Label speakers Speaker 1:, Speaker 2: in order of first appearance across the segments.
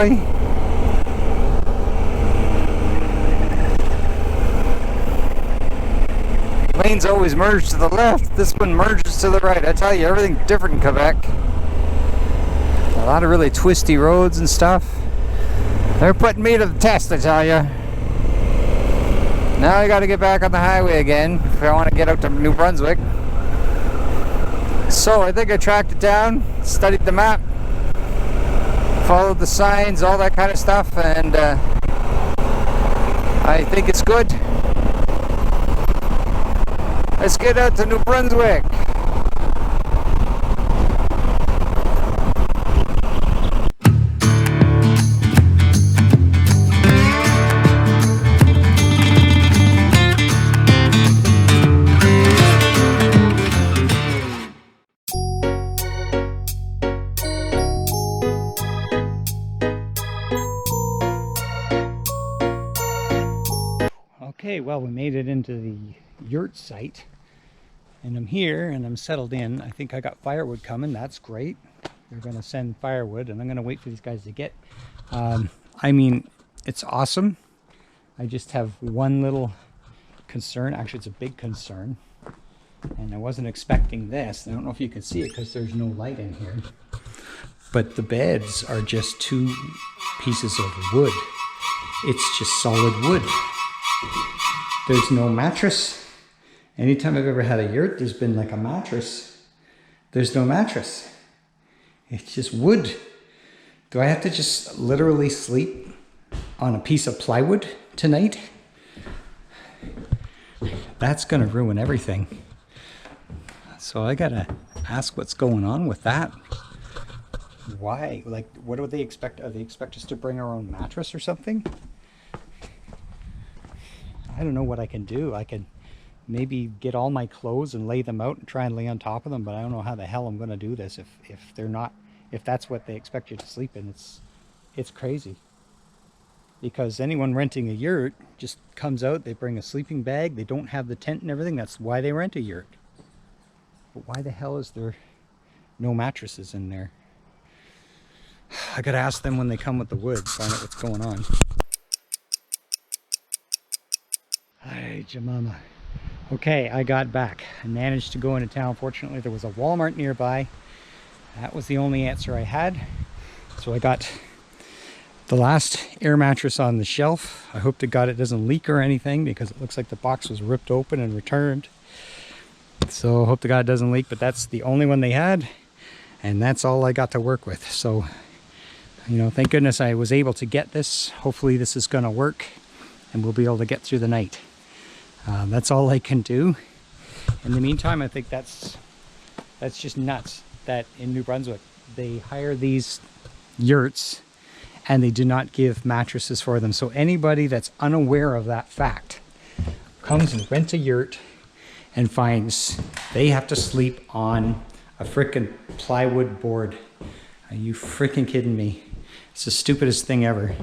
Speaker 1: hopefully. Lanes always merge to the left. This one merges to the right. I tell you, everything's different in Quebec. A lot of really twisty roads and stuff. They're putting me to the test, I tell you. Now I got to get back on the highway again if I want to get out to New Brunswick. So I think I tracked it down, studied the map, followed the signs, all that kind of stuff, and I think it's good. Let's get out to New Brunswick. Okay, well, we made it into the yurt site, and I'm here and I'm settled in. I think I got firewood coming. That's great. They're going to send firewood, and I'm going to wait for these guys to get. I mean, it's awesome. I just have one little concern. Actually, it's a big concern, and I wasn't expecting this. I don't know if you can see it because there's no light in here, but the beds are just two pieces of wood. It's just solid wood. There's no mattress. Anytime I've ever had a yurt, there's been like a mattress. There's no mattress. It's just wood. Do I have to just literally sleep on a piece of plywood tonight? That's gonna ruin everything. So I gotta ask what's going on with that. Why? Like, what do they expect? Do they expect us to bring our own mattress or something? I don't know what I can do. I can maybe get all my clothes and lay them out and try and lay on top of them, but I don't know how the hell I'm going to do this if that's what they expect you to sleep in. It's crazy. Because anyone renting a yurt just comes out, they bring a sleeping bag, they don't have the tent and everything. That's why they rent a yurt. But why the hell is there no mattresses in there? I got to ask them when they come with the wood, find out what's going on. Hi, Jemima. Okay, I got back. I managed to go into town. Fortunately, there was a Walmart nearby. That was the only answer I had. So I got the last air mattress on the shelf. I hope to God it doesn't leak or anything because it looks like the box was ripped open and returned. So I hope to God it doesn't leak, but that's the only one they had. And that's all I got to work with. So, you know, thank goodness I was able to get this. Hopefully this is going to work and we'll be able to get through the night. That's all I can do. In the meantime, I think that's just nuts that in New Brunswick they hire these yurts and they do not give mattresses for them. So anybody that's unaware of that fact comes and rents a yurt and finds they have to sleep on a frickin' plywood board. Are you freaking kidding me? It's the stupidest thing ever.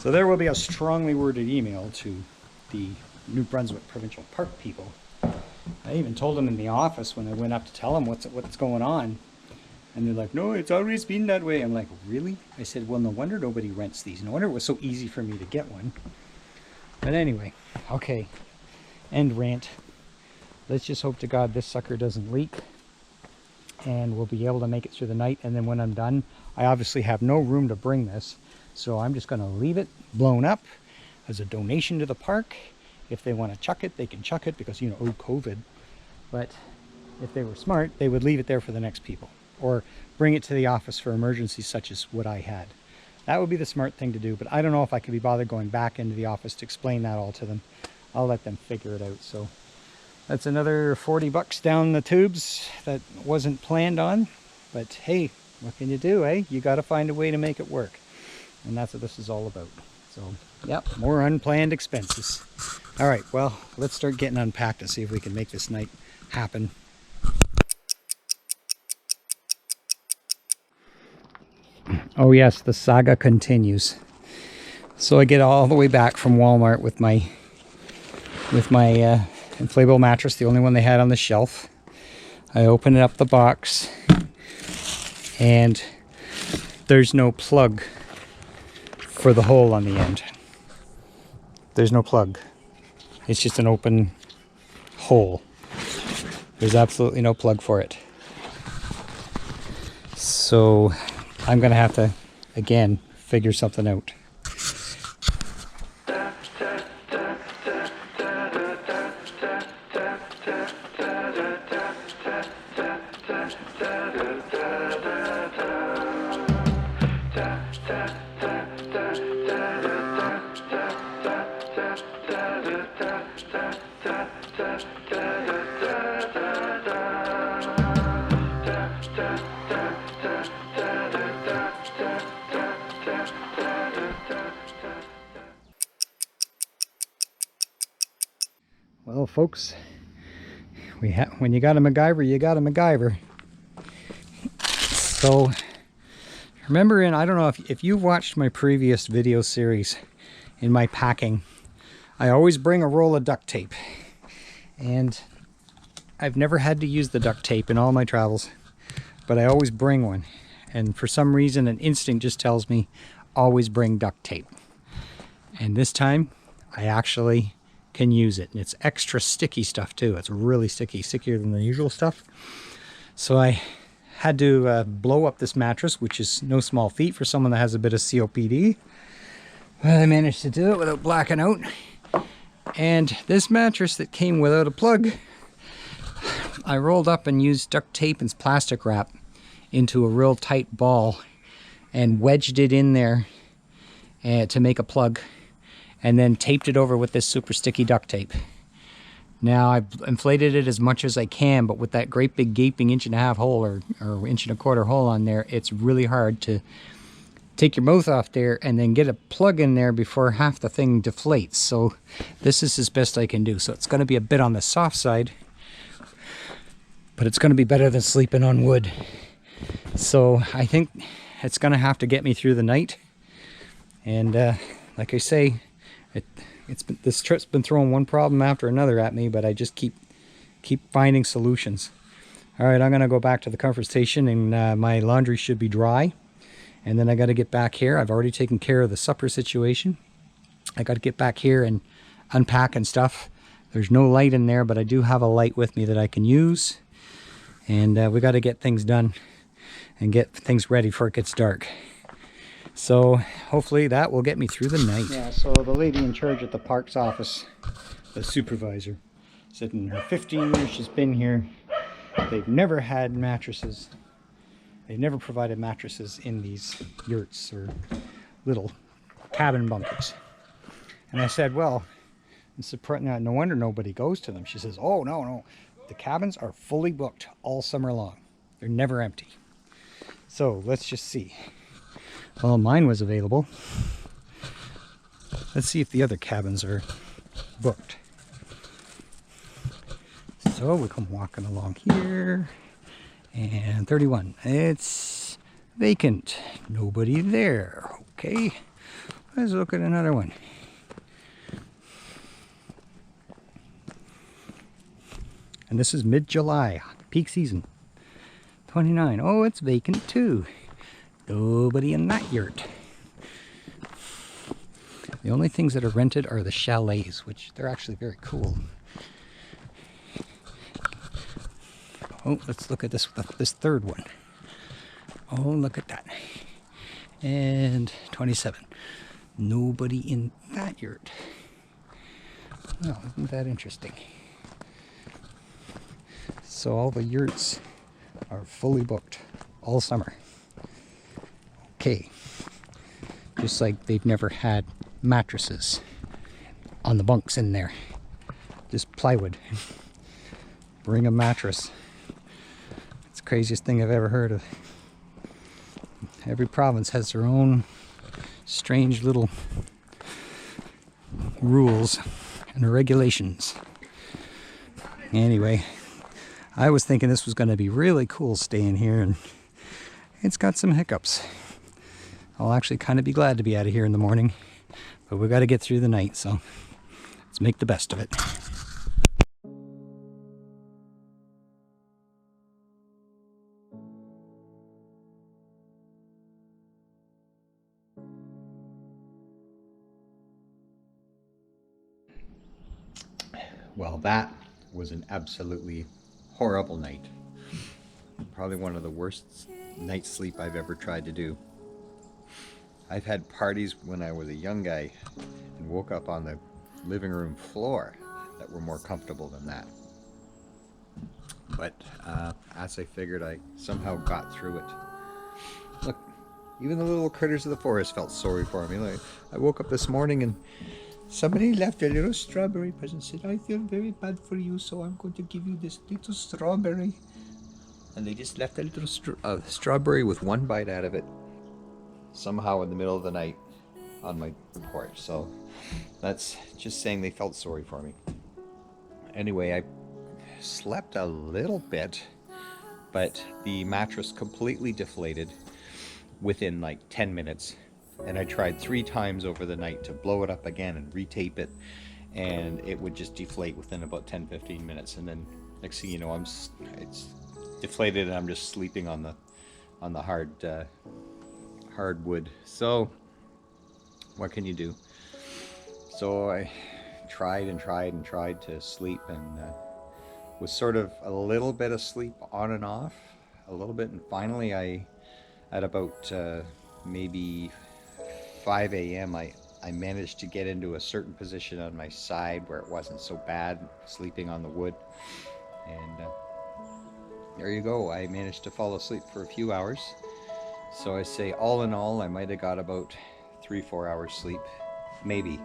Speaker 1: So there will be a strongly worded email to the New Brunswick Provincial Park people. I even told them in the office when I went up to tell them what's going on. And they're like, no, it's always been that way. I'm like, really? I said, well, no wonder nobody rents these. No wonder it was so easy for me to get one. But anyway, okay. End rant. Let's just hope to God this sucker doesn't leak. And we'll be able to make it through the night. And then when I'm done, I obviously have no room to bring this. So I'm just going to leave it blown up as a donation to the park. If they want to chuck it, they can chuck it because, you know, oh, COVID. But if they were smart, they would leave it there for the next people or bring it to the office for emergencies such as what I had. That would be the smart thing to do, but I don't know if I could be bothered going back into the office to explain that all to them. I'll let them figure it out. So that's another 40 bucks down the tubes that wasn't planned on, but hey, what can you do, eh? You got to find a way to make it work. And that's what this is all about. So, yep, more unplanned expenses. All right, well, let's start getting unpacked and see if we can make this night happen. Oh yes, the saga continues. So I get all the way back from Walmart with my inflatable mattress, the only one they had on the shelf. I open up the box and there's no plug for the hole on the end. There's no plug. It's just an open hole. There's absolutely no plug for it. So I'm gonna have to, again, figure something out. Well, folks, when you got a MacGyver, you got a MacGyver. So, remember I don't know if you've watched my previous video series in my packing, I always bring a roll of duct tape. And I've never had to use the duct tape in all my travels, but I always bring one. And for some reason, an instinct just tells me, always bring duct tape. And this time, I actually can use it. And it's extra sticky stuff too. It's really sticky, stickier than the usual stuff. So I had to blow up this mattress, which is no small feat for someone that has a bit of COPD. Well, I managed to do it without blacking out. And this mattress that came without a plug, I rolled up and used duct tape and plastic wrap into a real tight ball and wedged it in there to make a plug, and then taped it over with this super sticky duct tape. Now I've inflated it as much as I can, but with that great big gaping 1.5-inch hole or 1.25-inch hole on there, it's really hard to take your mouth off there and then get a plug in there before half the thing deflates. So this is as best I can do. So it's going to be a bit on the soft side, but it's going to be better than sleeping on wood. So I think it's going to have to get me through the night. And like I say, this trip's been throwing one problem after another at me, but I just keep finding solutions. All right, I'm going to go back to the comfort station, and my laundry should be dry. And then I got to get back here. I've already taken care of the supper situation. I got to get back here and unpack and stuff. There's no light in there, but I do have a light with me that I can use. And we got to get things done and get things ready before it gets dark. So hopefully that will get me through the night. Yeah, so the lady in charge at the parks office, the supervisor, said in her 15 years she's been here, they've never had mattresses. They've never provided mattresses in these yurts or little cabin bunkers. And I said, well, no wonder nobody goes to them. She says, oh, no. The cabins are fully booked all summer long. They're never empty. So let's just see. Well, mine was available. Let's see if the other cabins are booked. So we come walking along here. And 31. It's vacant. Nobody there. Okay. Let's look at another one. And this is mid-July. Peak season. 29. Oh, it's vacant too. Nobody in that yurt. The only things that are rented are the chalets, which they're actually very cool. Oh, let's look at this third one. Oh, look at that. And 27. Nobody in that yurt. Well, isn't that interesting? So all the yurts are fully booked all summer. Okay. Just like they've never had mattresses on the bunks in there. Just plywood. Bring a mattress. It's the craziest thing I've ever heard of. Every province has their own strange little rules and regulations. Anyway, I was thinking this was going to be really cool staying here, and it's got some hiccups. I'll actually kind of be glad to be out of here in the morning, but we've got to get through the night, so let's make the best of it.
Speaker 2: Well, that was an absolutely horrible night. Probably one of the worst night's sleep I've ever tried to do. I've had parties when I was a young guy and woke up on the living room floor that were more comfortable than that. But as I figured, I somehow got through it. Look, even the little critters of the forest felt sorry for me. Like, I woke up this morning and somebody left a little strawberry present. Said, I feel very bad for you, so I'm going to give you this little strawberry. And they just left a little strawberry with one bite out of it somehow in the middle of the night on my porch. So that's just saying they felt sorry for me. Anyway, I slept a little bit, but the mattress completely deflated within like 10 minutes. And I tried 3 times over the night to blow it up again and retape it, and it would just deflate within about 10-15 minutes. And then next thing you know, it's deflated and I'm just sleeping on the hard wood. So what can you do? So I tried to sleep, and was sort of a little bit of sleep on and off a little bit, and finally at about maybe 5 a.m. I managed to get into a certain position on my side where it wasn't so bad sleeping on the wood, and there you go. I managed to fall asleep for a few hours. So I say all in all, I might have got about 3-4 hours sleep, maybe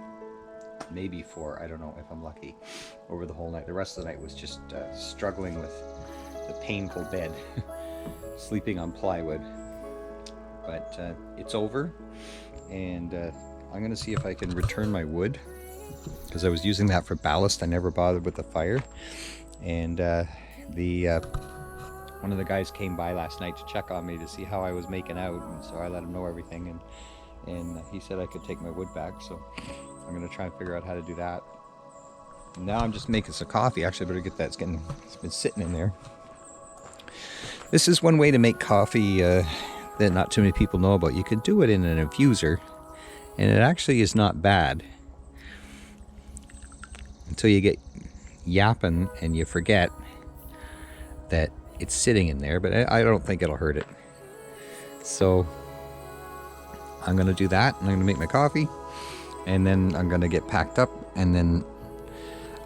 Speaker 2: 4, I don't know if I'm lucky, over the whole night. The rest of the night was just struggling with the painful bed, sleeping on plywood. But it's over, and I'm going to see if I can return my wood, because I was using that for ballast. I never bothered with the fire, and one of the guys came by last night to check on me to see how I was making out, and so I let him know everything, and he said I could take my wood back, so I'm going to try and figure out how to do that. Now I'm just making some coffee. Actually, I better get that. It's been sitting in there. This is one way to make coffee that not too many people know about. You can do it in an infuser, and it actually is not bad until you get yapping and you forget that it's sitting in there, but I don't think it'll hurt it. So I'm going to do that, and I'm going to make my coffee, and then I'm going to get packed up, and then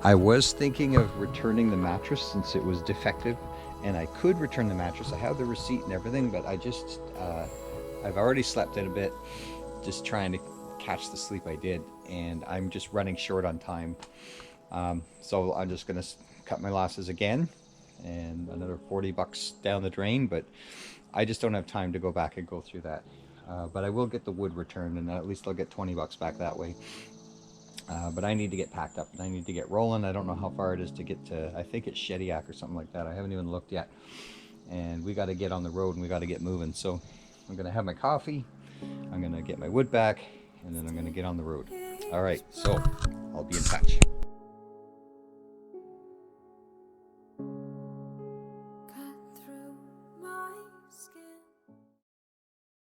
Speaker 2: I was thinking of returning the mattress since it was defective, and I could return the mattress. I have the receipt and everything, but I just I've already slept in a bit, just trying to catch the sleep I did, and I'm just running short on time. So I'm just going to cut my losses again, and another $40 down the drain, but I just don't have time to go back and go through that. But I will get the wood returned, and at least I'll get $20 back that way. But I need to get packed up, and I need to get rolling. I don't know how far it is to get to, I think it's Shediac or something like that. I haven't even looked yet. And we got to get on the road, and we got to get moving. So I'm going to have my coffee, I'm going to get my wood back, and then I'm going to get on the road. All right, so I'll be in touch.